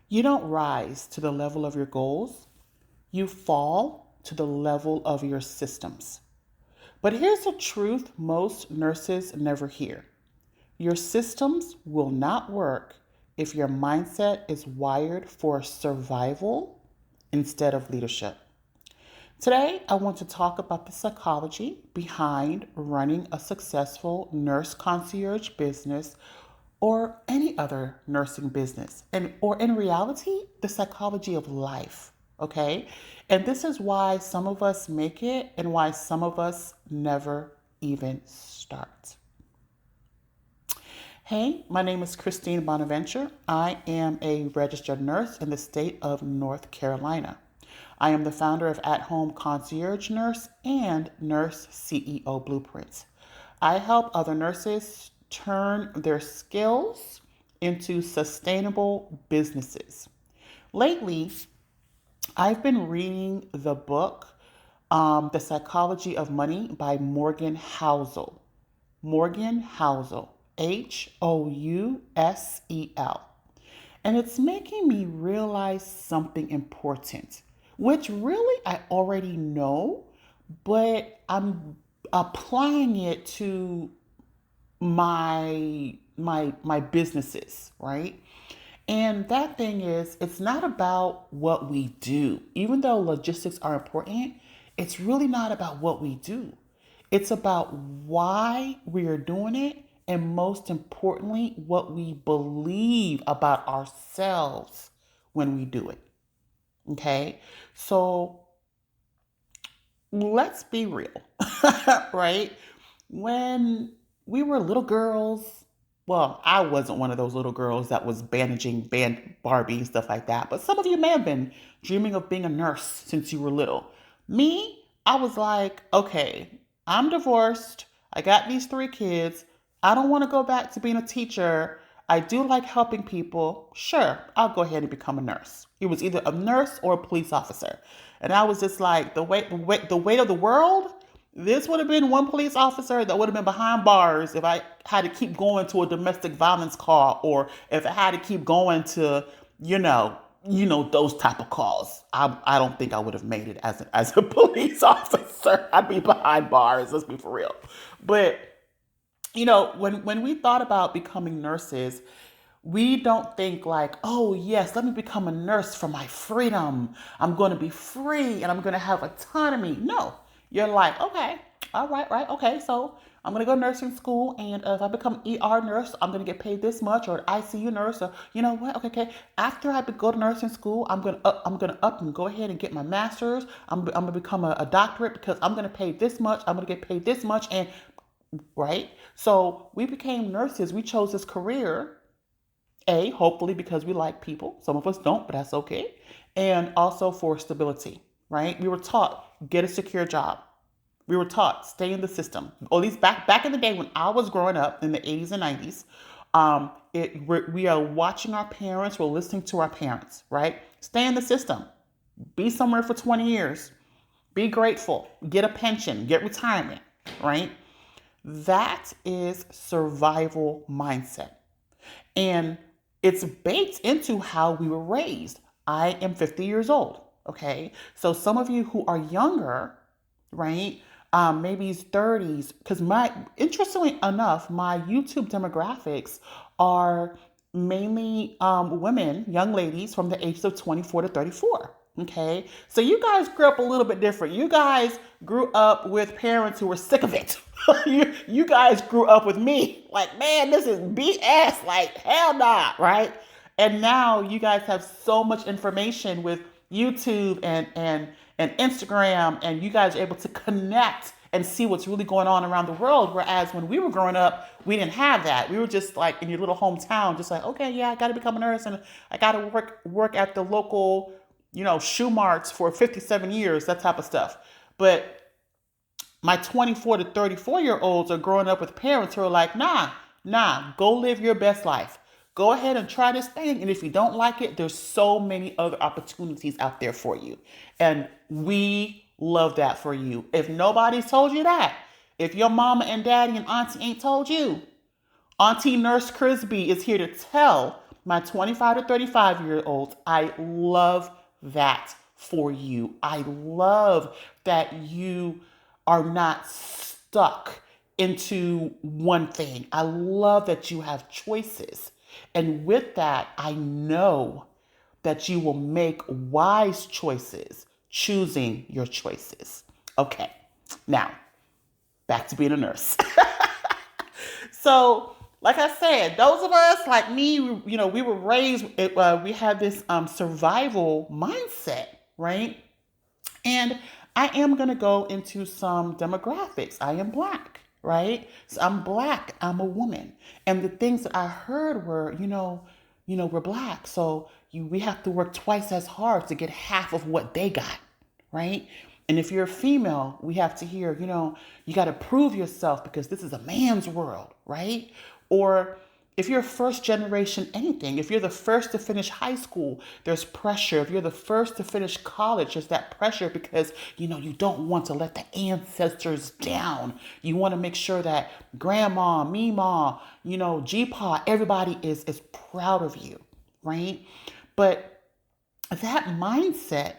You don't rise to the level of your goals, you fall to the level of your systems. But here's the truth most nurses never hear: your systems will not work if your mindset is wired for survival instead of leadership. Today, I want to talk about the psychology behind running a successful nurse concierge business or any other nursing business, and or in reality, the psychology of life, okay? And this is why some of us make it and why some of us never even start. Hey, my name is Christine Bonaventure. I am a registered nurse in the state of North Carolina. I am the founder of At Home Concierge Nurse and Nurse CEO Blueprints. I help other nurses turn their skills into sustainable businesses. Lately, I've been reading the book, The Psychology of Money by Morgan Housel. Morgan Housel, Housel. And it's making me realize something important, which really I already know, but I'm applying it to my businesses, right? And that thing is, it's not about what we do. Even though logistics are important, it's really not about what we do. It's about why we are doing it, and most importantly, what we believe about ourselves when we do it. Okay? So let's be real, right? When we were little girls, well, I wasn't one of those little girls that was bandaging Barbie and stuff like that, but some of you may have been dreaming of being a nurse since you were little. Me, I was like, okay, I'm divorced. I got these three kids. I don't want to go back to being a teacher. I do like helping people. Sure, I'll go ahead and become a nurse. It was either a nurse or a police officer. And I was just like, the weight of the world, this would have been one police officer that would have been behind bars if I had to keep going to a domestic violence call, or if I had to keep going to, those type of calls. I don't think I would have made it as a police officer. I'd be behind bars. Let's be for real. But when we thought about becoming nurses, we don't think like, oh, yes, let me become a nurse for my freedom. I'm going to be free and I'm going to have autonomy. No, you're like, okay, all right, right. Okay, so I'm going to go to nursing school. And if I become ER nurse, I'm going to get paid this much, or ICU nurse, or you know what? Okay, okay. After I go to nursing school, I'm going to up and go ahead and get my master's. I'm going to become a doctorate because I'm going to pay this much. I'm going to get paid this much. And right. So we became nurses. We chose this career, hopefully because we like people. Some of us don't, but that's okay. And also for stability, right? We were taught get a secure job. We were taught stay in the system. At least back in the day when I was growing up in the 80s and 90s, we are watching our parents. We're listening to our parents, right? Stay in the system. Be somewhere for 20 years. Be grateful. Get a pension. Get retirement, right? That is survival mindset. And it's baked into how we were raised. I am 50 years old. Okay. So some of you who are younger, right? Maybe 30s, because interestingly enough, my YouTube demographics are mainly women, young ladies from the ages of 24 to 34. Okay. So you guys grew up a little bit different. You guys grew up with parents who were sick of it. you guys grew up with me. Like, man, this is BS. Like, hell nah, right? And now you guys have so much information with YouTube and Instagram, and you guys are able to connect and see what's really going on around the world. Whereas when we were growing up, we didn't have that. We were just like in your little hometown, just like, okay, yeah, I got to become a nurse, and I got to work at the local, shoe marts for 57 years, that type of stuff. But my 24 to 34-year olds are growing up with parents who are like, nah, go live your best life. Go ahead and try this thing. And if you don't like it, there's so many other opportunities out there for you. And we love that for you. If nobody's told you that, if your mama and daddy and auntie ain't told you, Auntie Nurse Crisby is here to tell my 25 to 35-year-olds, I love that for you. I love that you are not stuck into one thing. I love that you have choices. And with that, I know that you will make wise choices, choosing your choices. Okay, now back to being a nurse. So, like I said, those of us like me, we were raised, we had this survival mindset, right? And I am going to go into some demographics. I am black, right? So I'm black. I'm a woman. And the things that I heard were, we're black. So we have to work twice as hard to get half of what they got, right? And if you're a female, we have to hear, you got to prove yourself because this is a man's world, right? Or if you're first generation anything, if you're the first to finish high school, there's pressure. If you're the first to finish college, there's that pressure because, you don't want to let the ancestors down. You want to make sure that grandma, Mima, G-Pa, everybody is proud of you, right? But that mindset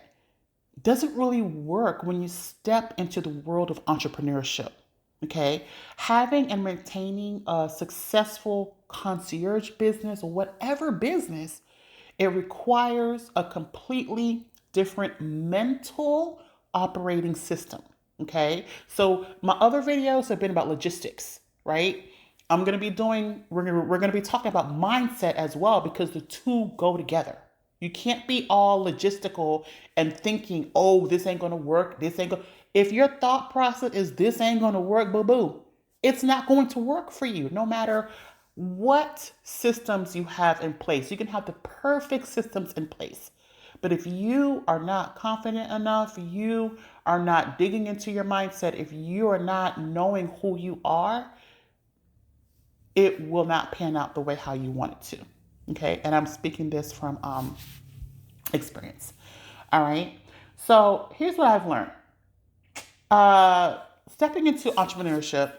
doesn't really work when you step into the world of entrepreneurship. Okay. Having and maintaining a successful concierge business or whatever business, it requires a completely different mental operating system. Okay. So my other videos have been about logistics, right? We're gonna be talking about mindset as well because the two go together. You can't be all logistical and thinking, oh, this ain't gonna work. This ain't gonna. If your thought process is this ain't gonna work, boo boo, it's not going to work for you. No matter what systems you have in place, you can have the perfect systems in place. But if you are not confident enough, you are not digging into your mindset, if you are not knowing who you are, it will not pan out the way how you want it to. Okay, and I'm speaking this from experience. All right. So here's what I've learned. Stepping into entrepreneurship,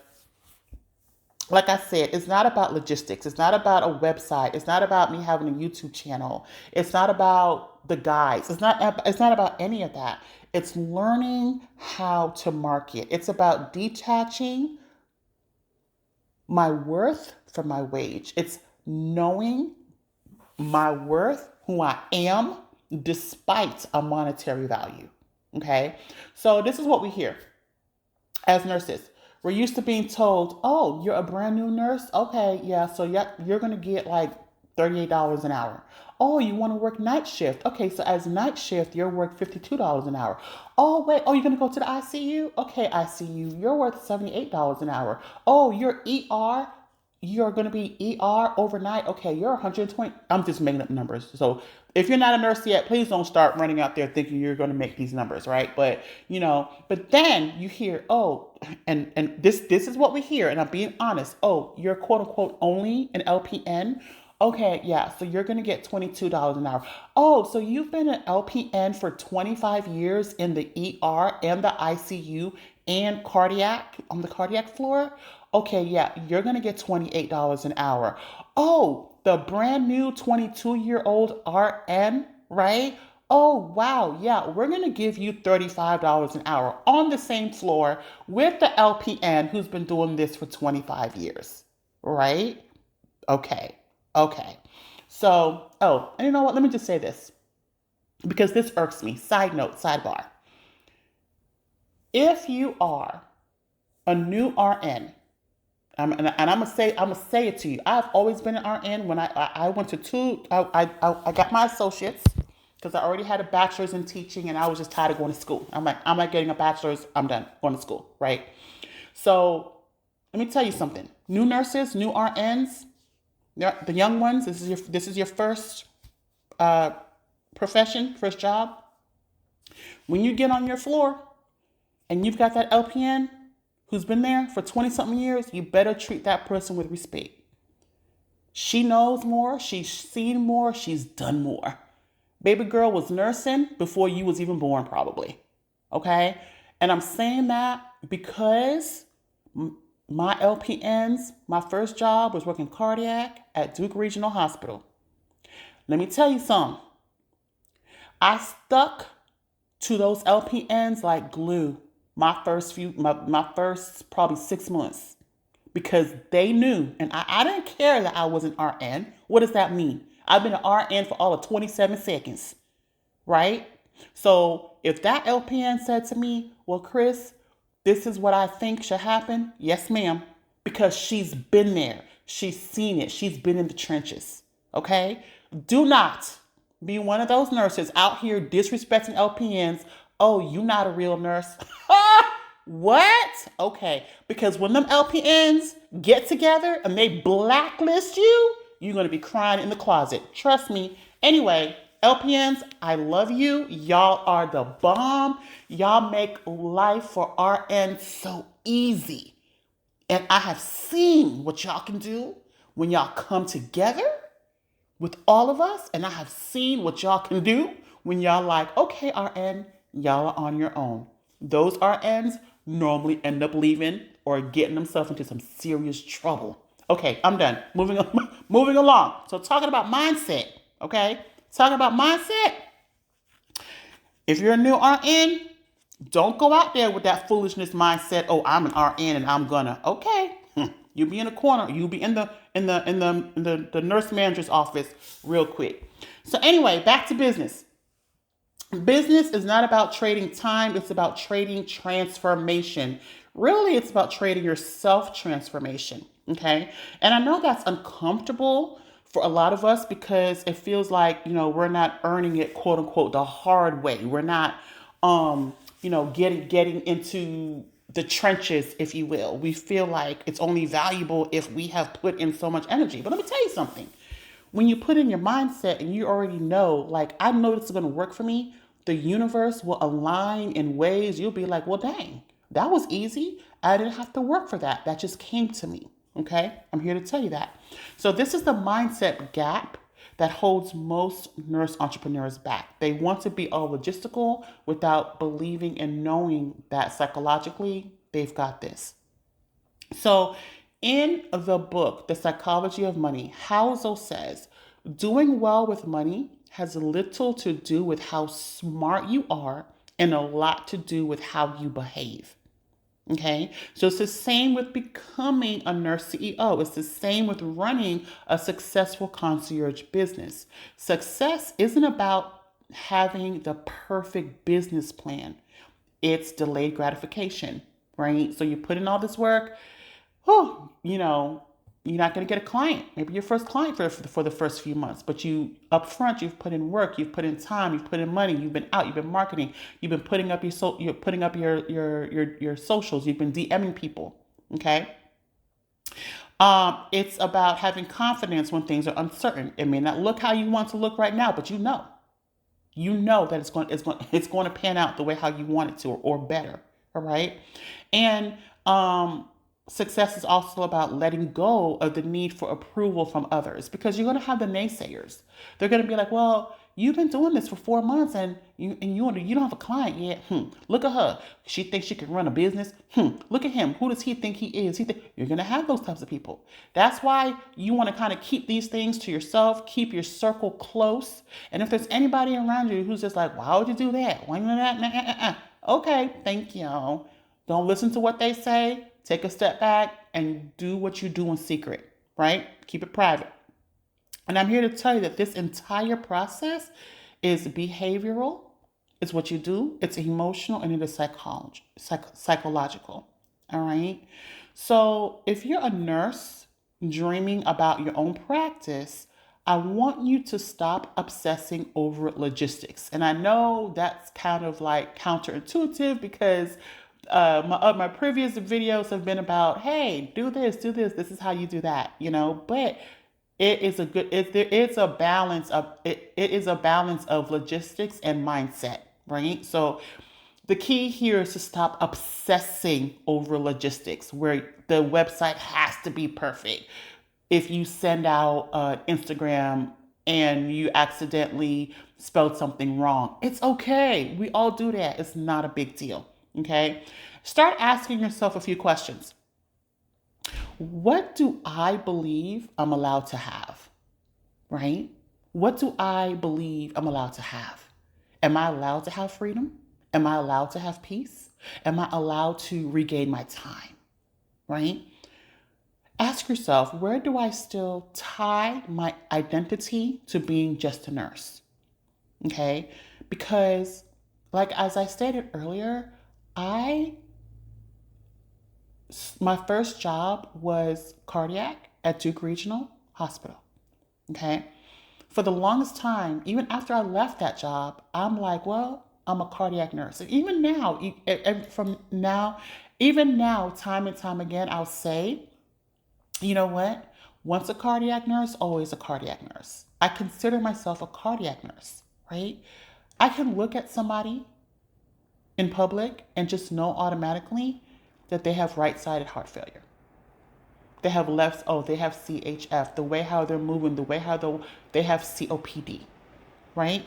like I said, it's not about logistics. It's not about a website. It's not about me having a YouTube channel. It's not about the guides. It's not about any of that. It's learning how to market. It's about detaching my worth from my wage. It's knowing my worth, who I am, despite a monetary value. Okay. So this is what we hear as nurses. We're used to being told, oh, you're a brand new nurse? Okay, yeah, so you're going to get like $38 an hour. Oh, you want to work night shift? Okay, so as night shift, you're worth $52 an hour. Oh, wait, you're going to go to the ICU? Okay, ICU, you're worth $78 an hour. Oh, you're ER? You're going to be ER overnight. Okay, you're 120. I'm just making up numbers. So if you're not a nurse yet, please don't start running out there thinking you're going to make these numbers, right? But but then you hear, oh, and this is what we hear, and I'm being honest. Oh, you're quote unquote only an LPN. Okay, yeah, so you're going to get $22 an hour. Oh, so you've been an LPN for 25 years in the ER and the ICU and cardiac, on the cardiac floor? Okay, yeah, you're going to get $28 an hour. Oh, the brand new 22-year-old RN, right? Oh, wow, yeah, we're going to give you $35 an hour on the same floor with the LPN who's been doing this for 25 years, right? Okay. Okay. So, and you know what? Let me just say this because this irks me. Side note, sidebar. If you are a new RN, and I'm gonna say it to you. I've always been an RN. When I went to I got my associates because I already had a bachelor's in teaching, and I was just tired of going to school. I'm like, I'm not getting a bachelor's. I'm done going to school, right? So let me tell you something. New nurses, new RNs. The young ones, this is your first profession, first job. When you get on your floor and you've got that LPN who's been there for 20 something years, you better treat that person with respect. She knows more, she's seen more, she's done more. Baby girl was nursing before you was even born, probably. Okay? And I'm saying that because my LPNs, my first job was working cardiac at Duke Regional Hospital. Let me tell you something. I stuck to those LPNs like glue my first probably 6 months because they knew, and I didn't care that I was an RN. What does that mean? I've been an RN for all of 27 seconds, right? So if that LPN said to me, well, Chris, this is what I think should happen, yes, ma'am, because she's been there, she's seen it, she's been in the trenches, okay? Do not be one of those nurses out here disrespecting LPNs. Oh, you not a real nurse. What? Okay, because when them LPNs get together and they blacklist you, you're going to be crying in the closet. Trust me. Anyway, LPNs, I love you. Y'all are the bomb. Y'all make life for RN so easy. And I have seen what y'all can do when y'all come together with all of us. And I have seen what y'all can do when y'all like, okay, RN, y'all are on your own. Those RNs normally end up leaving or getting themselves into some serious trouble. Okay, I'm done. Moving along. So talking about mindset, okay? Talking about mindset. If you're a new RN, don't go out there with that foolishness mindset. Oh, I'm an RN and I'm gonna. Okay, you'll be in a corner. You'll be in the nurse manager's office real quick. So anyway, back to business. Business is not about trading time. It's about trading transformation. Really, it's about trading your self transformation. Okay, and I know that's uncomfortable for a lot of us because it feels like we're not earning it, quote unquote, the hard way. We're not getting into the trenches, if you will. We feel like it's only valuable if we have put in so much energy. But let me tell you something. When you put in your mindset and you already know, like, I know this is going to work for me, the universe will align in ways you'll be like, well, dang, that was easy. I didn't have to work for that. That just came to me. Okay? I'm here to tell you that. So this is the mindset gap that holds most nurse entrepreneurs back. They want to be all logistical without believing and knowing that psychologically they've got this. So in the book, The Psychology of Money, Hauser says, doing well with money has little to do with how smart you are and a lot to do with how you behave. Okay, so it's the same with becoming a nurse CEO. It's the same with running a successful concierge business. Success isn't about having the perfect business plan, it's delayed gratification, right? So you put in all this work, you're not going to get a client. Maybe your first client for the first few months, but up front, you've put in work, you've put in time, you've put in money, you've been out, you've been marketing, you've been putting up your socials, you've been DMing people. Okay. It's about having confidence when things are uncertain. It may not look how you want to look right now, but that it's going to pan out the way how you want it to, or better. All right. And, success is also about letting go of the need for approval from others, because you're going to have the naysayers. They're going to be like, well, you've been doing this for 4 months and you don't have a client yet. Look at her. She thinks she can run a business. Look at him. Who does he think he is? You're going to have those types of people. That's why you want to kind of keep these things to yourself, keep your circle close. And if there's anybody around you who's just like, why would you do that? Why not? Okay, thank you. Don't listen to what they say. Take a step back and do what you do in secret, right? Keep it private. And I'm here to tell you that this entire process is behavioral. It's what you do. It's emotional, and it is psychological. All right. So if you're a nurse dreaming about your own practice, I want you to stop obsessing over logistics. And I know that's kind of like counterintuitive because my previous videos have been about, hey, do this, this is how you do that, but it's a balance of logistics and mindset, right? So the key here is to stop obsessing over logistics where the website has to be perfect. If you send out Instagram and you accidentally spelled something wrong, it's okay. We all do that. It's not a big deal. Okay. Start asking yourself a few questions. What do I believe I'm allowed to have? Right? What do I believe I'm allowed to have? Am I allowed to have freedom? Am I allowed to have peace? Am I allowed to regain my time? Right? Ask yourself, where do I still tie my identity to being just a nurse? Okay? Because, like as I stated earlier, I my first job was cardiac at Duke Regional Hospital. Okay? For the longest time, even after I left that job, I'm like, well, I'm a cardiac nurse. And even now, from now, even now, time and time again, I'll say, you know what? Once a cardiac nurse, always a cardiac nurse. I consider myself a cardiac nurse, right? I can look at somebody in public and just know automatically that they have right sided heart failure. They have left, oh, they have CHF, the way how they're moving, the way how they have COPD, right?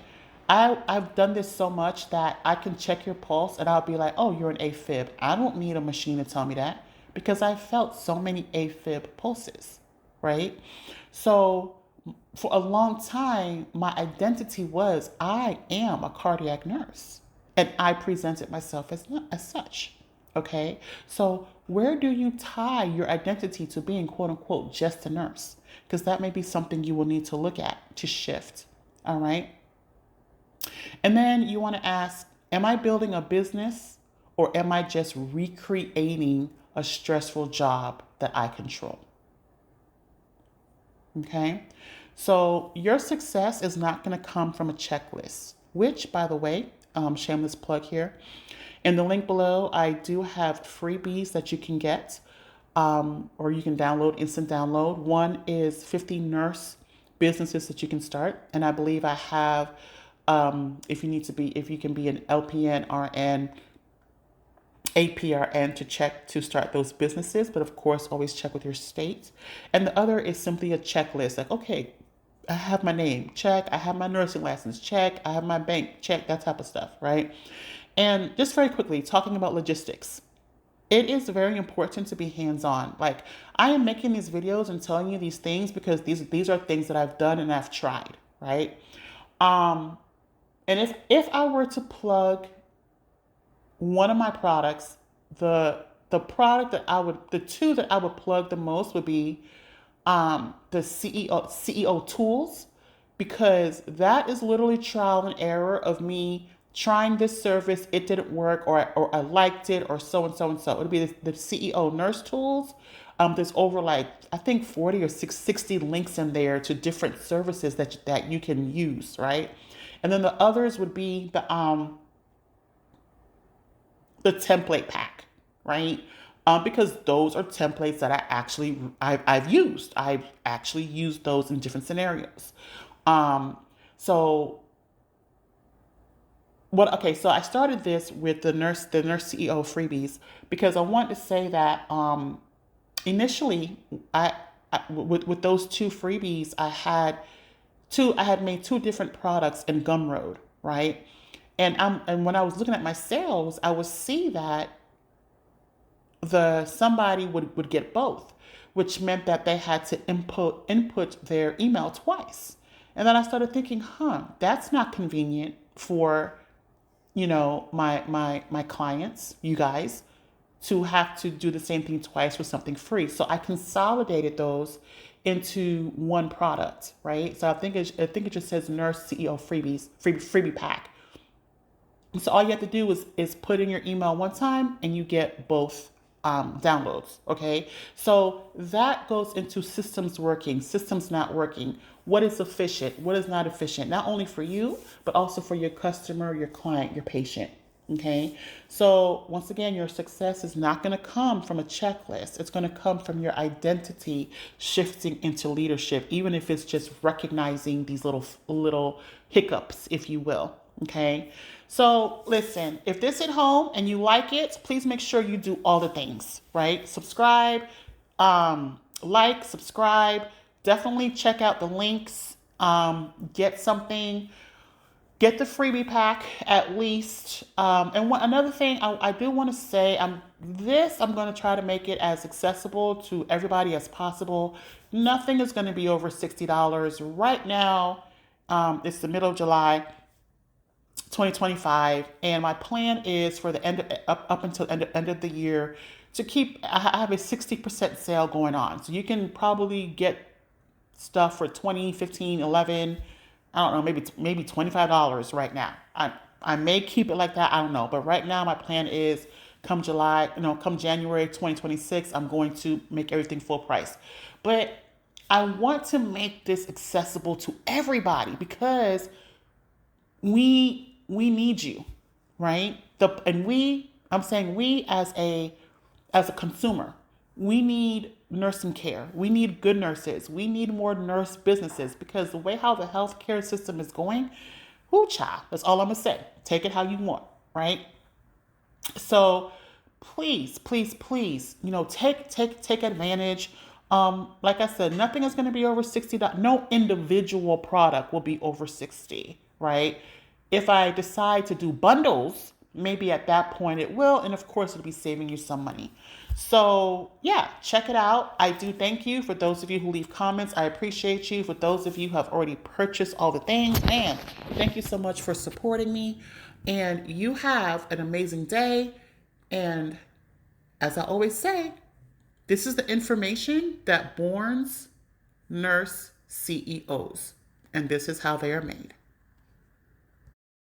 I've done this so much that I can check your pulse and I'll be like, oh, you're an AFib. I don't need a machine to tell me that because I've felt so many AFib pulses, right? So for a long time, my identity was I am a cardiac nurse and I presented myself as such. Okay, so where do you tie your identity to being quote unquote just a nurse? Because that may be something you will need to look at to shift. All right. And then you want to ask, am I building a business or am I just recreating a stressful job that I control? Okay. So your success is not going to come from a checklist, which, by the way, shameless plug here. In the link below, I do have freebies that you can get or you can download, instant download. One is 50 nurse businesses that you can start. And I believe I have, if you can be an LPN, RN, APRN to check to start those businesses, but of course, always check with your state. And the other is simply a checklist like, okay, I have my name, check. I have my nursing license, check. I have my bank, check, that type of stuff, right? And just very quickly, talking about logistics, it is very important to be hands-on. Like I am making these videos and telling you these things because these are things that I've done and I've tried, right? Um, and if I were to plug one of my products, the product that I would the two that I would plug the most would be the CEO tools because that is literally trial and error of me trying this service, it didn't work, or I liked it, or so and so and so. It would be the CEO nurse tools. There's over like I think 40 or 60 links in there to different services that you can use, right? And then the others would be the template pack, right? Because those are templates that I've used. I've actually used those in different scenarios. Um, so what? Okay, so I started this with the nurse CEO freebies because I want to say that initially with those two freebies I had made two different products in Gumroad, right? And when I was looking at my sales, I would see that the somebody would get both, which meant that they had to input their email twice. And then I started thinking, that's not convenient for, my clients, you guys, to have to do the same thing twice for something free. So I consolidated those into one product, right? So I think it just says Nurse CEO freebie pack. So all you have to do is put in your email one time and you get both downloads. Okay. So that goes into systems working, systems not working. What is efficient? What is not efficient? Not only for you, but also for your customer, your client, your patient. Okay. So once again, your success is not going to come from a checklist. It's going to come from your identity shifting into leadership, even if it's just recognizing these little hiccups, if you will. Okay. So listen, if this hit home and you like it, please make sure you do all the things, right? Subscribe, like, subscribe. Definitely check out the links. Get something. Get the freebie pack at least. Another thing I do want to say, I'm going to try to make it as accessible to everybody as possible. Nothing is going to be over $60 right now. It's the middle of July 2025, and my plan is for the up until end of the year to keep. I have a 60% sale going on, so you can probably get stuff for 20, 15, 11. I don't know, maybe $25 right now. I may keep it like that. I don't know, but right now my plan is come July, come January 2026, I'm going to make everything full price. But I want to make this accessible to everybody because we need you, right? I'm saying we as a consumer, we need nursing care. We need good nurses. We need more nurse businesses because the way how the healthcare system is going, whoo child, that's all I'm gonna say. Take it how you want, right? So please, please, please, take advantage. Like I said, nothing is going to be over $60. No individual product will be over 60, right? If I decide to do bundles, maybe at that point it will, and of course it'll be saving you some money. So yeah, check it out. I do thank you for those of you who leave comments. I appreciate you. For those of you who have already purchased all the things, man, thank you so much for supporting me. And you have an amazing day. And as I always say, this is the information that borns nurse CEOs, and this is how they are made.